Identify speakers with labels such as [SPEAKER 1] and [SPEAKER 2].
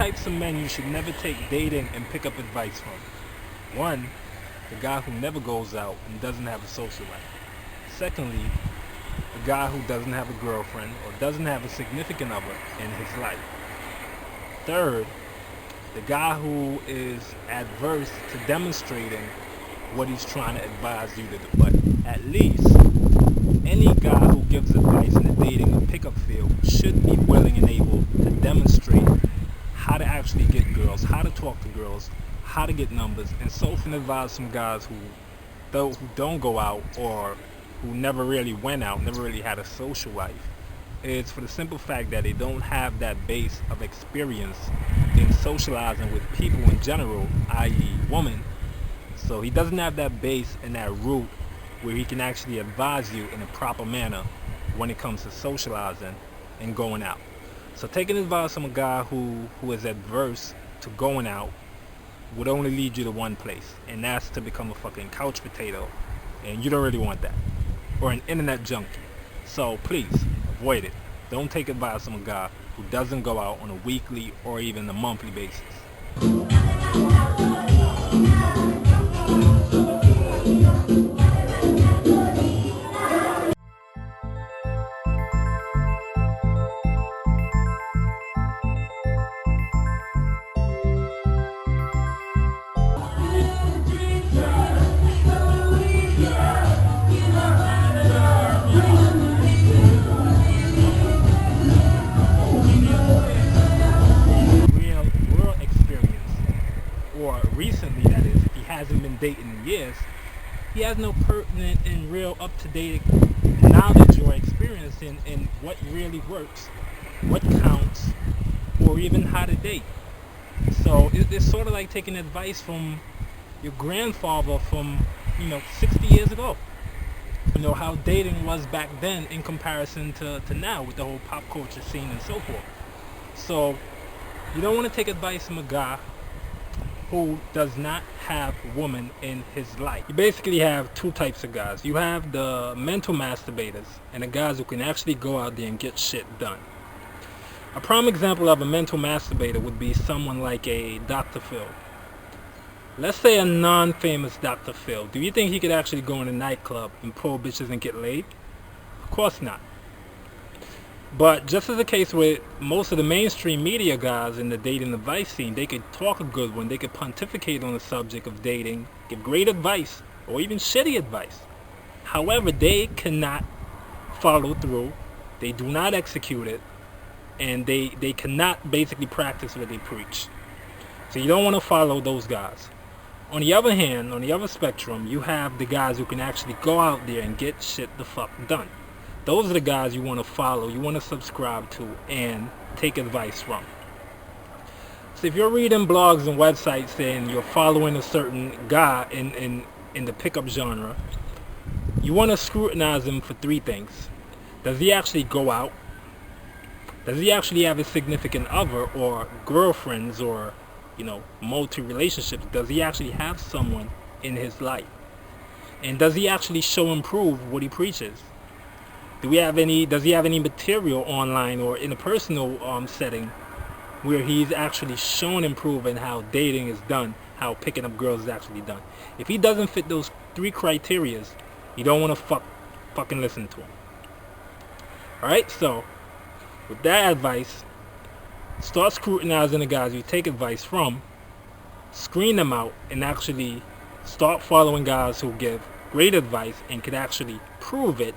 [SPEAKER 1] types of men you should never take dating and pick up advice from. One, the guy who never goes out and doesn't have a social life. Secondly, the guy who doesn't have a girlfriend or doesn't have a significant other in his life. Third, the guy who is adverse to demonstrating what he's trying to advise you to do. But at least any guy who gives advice in the dating or pickup field should be willing and able to demonstrate how to actually get girls, how to talk to girls, how to get numbers, and so can advise some guys who don't go out or who never really went out, never really had a social life. It's for the simple fact that they don't have that base of experience in socializing with people in general, i.e. women. So he doesn't have that base and that root where he can actually advise you in a proper manner when it comes to socializing and going out. So taking advice from a guy who is adverse to going out would only lead you to one place, and that's to become a fucking couch potato, and you don't really want that, or an internet junkie. So please avoid it. Don't take advice from a guy who doesn't go out on a weekly or even a monthly basis. Recently, that is, if he hasn't been dating in years, he has no pertinent and real up-to-date knowledge or experience in what really works, what counts, or even how to date. So it's sort of like taking advice from your grandfather from 60 years ago. How dating was back then in comparison to now with the whole pop culture scene and so forth. So you don't want to take advice from a guy who does not have a woman in his life. You basically have two types of guys. You have the mental masturbators and the guys who can actually go out there and get shit done. A prime example of a mental masturbator would be someone like a Dr. Phil. Let's say a non-famous Dr. Phil. Do you think he could actually go in a nightclub and pull bitches and get laid? Of course not. But just as the case with most of the mainstream media guys in the dating advice scene, they could talk a good one, they could pontificate on the subject of dating, give great advice, or even shitty advice. However, they cannot follow through, they do not execute it, and they cannot basically practice what they preach. So you don't want to follow those guys. On the other hand, on the other spectrum, you have the guys who can actually go out there and get shit the fuck done. Those are the guys you want to follow, you want to subscribe to, and take advice from. So if you're reading blogs and websites and you're following a certain guy in the pickup genre, you want to scrutinize him for three things. Does he actually go out? Does he actually have a significant other or girlfriends or, multi-relationships? Does he actually have someone in his life? And does he actually show and prove what he preaches? Does he have any material online or in a personal setting where he's actually shown and proven how dating is done, how picking up girls is actually done? If he doesn't fit those three criterias, you don't want to fucking listen to him. Alright, so with that advice, start scrutinizing the guys you take advice from, screen them out, and actually start following guys who give great advice and can actually prove it